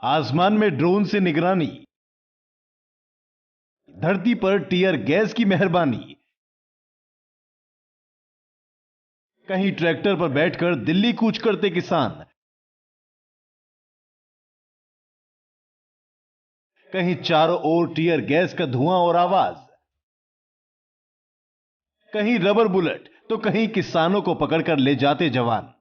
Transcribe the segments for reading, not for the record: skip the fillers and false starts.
आसमान में ड्रोन से निगरानी, धरती पर टीयर गैस की मेहरबानी, कहीं ट्रैक्टर पर बैठकर दिल्ली कूच करते किसान, कहीं चारों ओर टीयर गैस का धुआं और आवाज, कहीं रबर बुलेट तो कहीं किसानों को पकड़कर ले जाते जवान।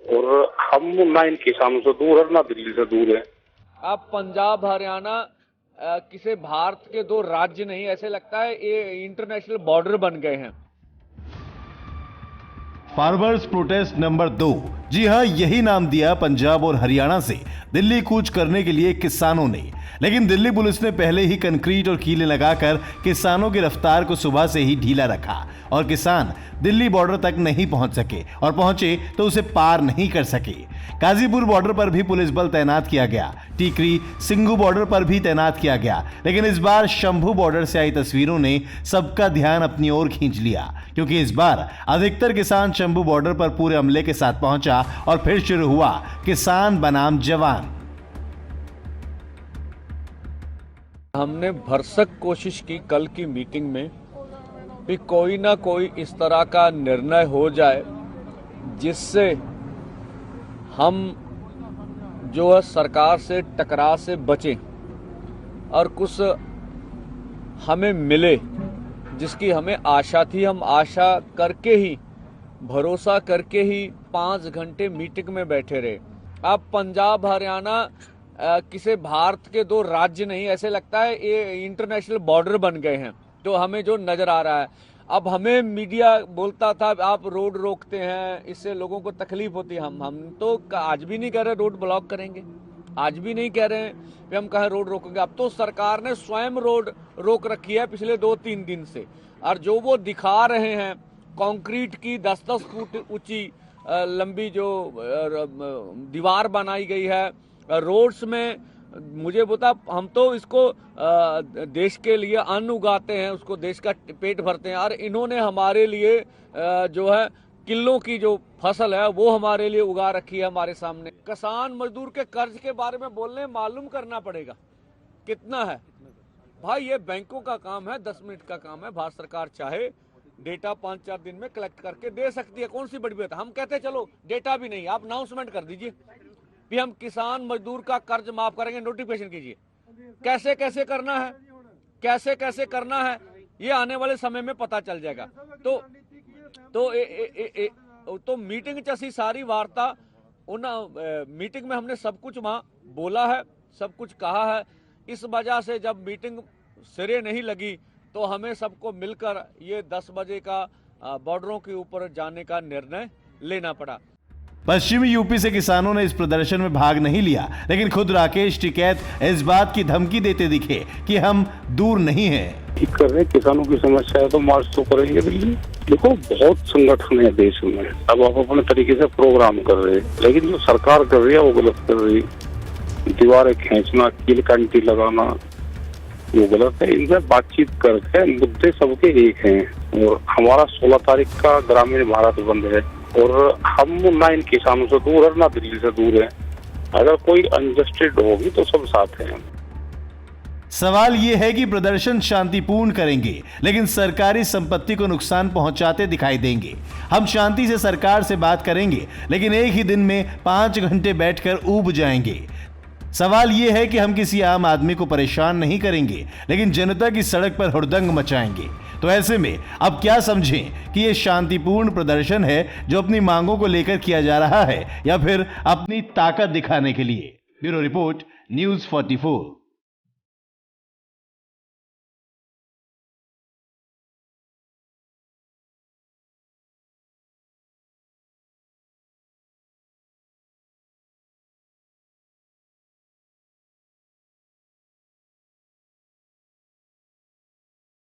और हम ना इन किसानों से दूर है ना दिल्ली से दूर है। अब पंजाब हरियाणा किसी भारत के दो राज्य नहीं, ऐसे लगता है ये इंटरनेशनल बॉर्डर बन गए हैं। फार्मर्स प्रोटेस्ट नंबर 2, जी हां, यही नाम दिया पंजाब और हरियाणा से दिल्ली कूच करने के लिए किसानों ने। लेकिन दिल्ली पुलिस ने पहले ही कंक्रीट और कीले लगाकर किसानों की रफ्तार को सुबह से ही ढीला रखा और किसान दिल्ली बॉर्डर तक नहीं पहुंच सके और पहुंचे तो उसे पार नहीं कर सके। गाजीपुर बॉर्डर पर भी पुलिस बल तैनात किया गया, टीकरी सिंघू बॉर्डर पर भी तैनात किया गया, लेकिन इस बार शंभू बॉर्डर से आई तस्वीरों ने सबका ध्यान अपनी ओर खींच लिया, क्योंकि इस बार अधिकतर किसान शंभू बॉर्डर पर पूरे अमले के साथ पहुंचा और फिर शुरू हुआ किसान बनाम जवान। हमने भरसक कोशिश की कल की मीटिंग में भी कोई ना कोई इस तरह का निर्णय हो जाए जिससे हम जो है सरकार से टकराव से बचें और कुछ हमें मिले जिसकी हमें आशा थी। हम आशा करके ही, भरोसा करके ही 5 घंटे मीटिंग में बैठे रहे। अब पंजाब हरियाणा किसी भारत के दो राज्य नहीं, ऐसे लगता है ये इंटरनेशनल बॉर्डर बन गए हैं, तो हमें जो नजर आ रहा है। अब हमें मीडिया बोलता था आप रोड रोकते हैं, इससे लोगों को तकलीफ होती है। हम तो आज भी नहीं कह रहे रोड ब्लॉक करेंगे, आज भी नहीं कह रहे हैं कि हम कहें रोड रोकेंगे। अब तो सरकार ने स्वयं रोड रोक रखी है पिछले 2-3 दिन से, और जो वो दिखा रहे हैं कंक्रीट की 10-10 फुट ऊंची लंबी जो दीवार बनाई गई है रोड्स में, मुझे बता, हम तो इसको देश के लिए अन्न उगाते हैं, उसको देश का पेट भरते हैं, और इन्होंने हमारे लिए जो है किलों की जो फसल है वो हमारे लिए उगा रखी है हमारे सामने। किसान मजदूर के कर्ज के बारे में बोलने मालूम करना पड़ेगा कितना है भाई। ये बैंकों का काम है, 10 मिनट का काम है। भारत सरकार चाहे डेटा 5-4 दिन में कलेक्ट करके दे सकती है, कौन सी बड़ी बात है। हम कहते हैं चलो डेटा भी नहीं, आप अनाउंसमेंट कर दीजिए भी हम किसान मजदूर का कर्ज माफ करेंगे, नोटिफिकेशन कीजिए। कैसे कैसे करना है, कैसे कैसे करना है, ये आने वाले समय में पता चल जाएगा। तो मीटिंग चसी सारी वार्ता उन मीटिंग में हमने सब कुछ वहां बोला है, सब कुछ कहा है। इस वजह से जब मीटिंग सिरे नहीं लगी तो हमें सबको मिलकर ये 10 बजे का बॉर्डरों के ऊपर जाने का निर्णय लेना पड़ा। पश्चिमी यूपी से किसानों ने इस प्रदर्शन में भाग नहीं लिया, लेकिन खुद राकेश टिकैत इस बात की धमकी देते दिखे कि हम दूर नहीं हैं। ठीक कर रहे, किसानों की समस्या है तो मार्च तो करेंगे दिल्ली। देखो बहुत संगठन है देश में, अब आप अपने तरीके से प्रोग्राम कर रहे हैं, लेकिन जो सरकार कर रही है वो गलत कर रही है। दीवारें खींचना, कील कंटी लगाना वो गलत है। इनसे बातचीत करके मुद्दे सबके एक हैं। और हमारा 16 तारीख का ग्रामीण भारत बंद है, और हम ना इन किसानों से दूर है ना दिल्ली से दूर है। अगर कोई अनजस्टिस होगी तो सब साथ हैं। सवाल यह है कि प्रदर्शन शांतिपूर्ण करेंगे, लेकिन सरकारी संपत्ति को नुकसान पहुंचाते दिखाई देंगे। हम शांति से सरकार से बात करेंगे, लेकिन एक ही दिन में 5 घंटे बैठकर ऊब जाएंगे। सवाल यह है कि हम किसी आम आदमी को परेशान नहीं करेंगे, लेकिन जनता की सड़क पर हुड़दंग मचाएंगे। तो ऐसे में अब क्या समझें कि यह शांतिपूर्ण प्रदर्शन है जो अपनी मांगों को लेकर किया जा रहा है, या फिर अपनी ताकत दिखाने के लिए। Bureau report, news 44।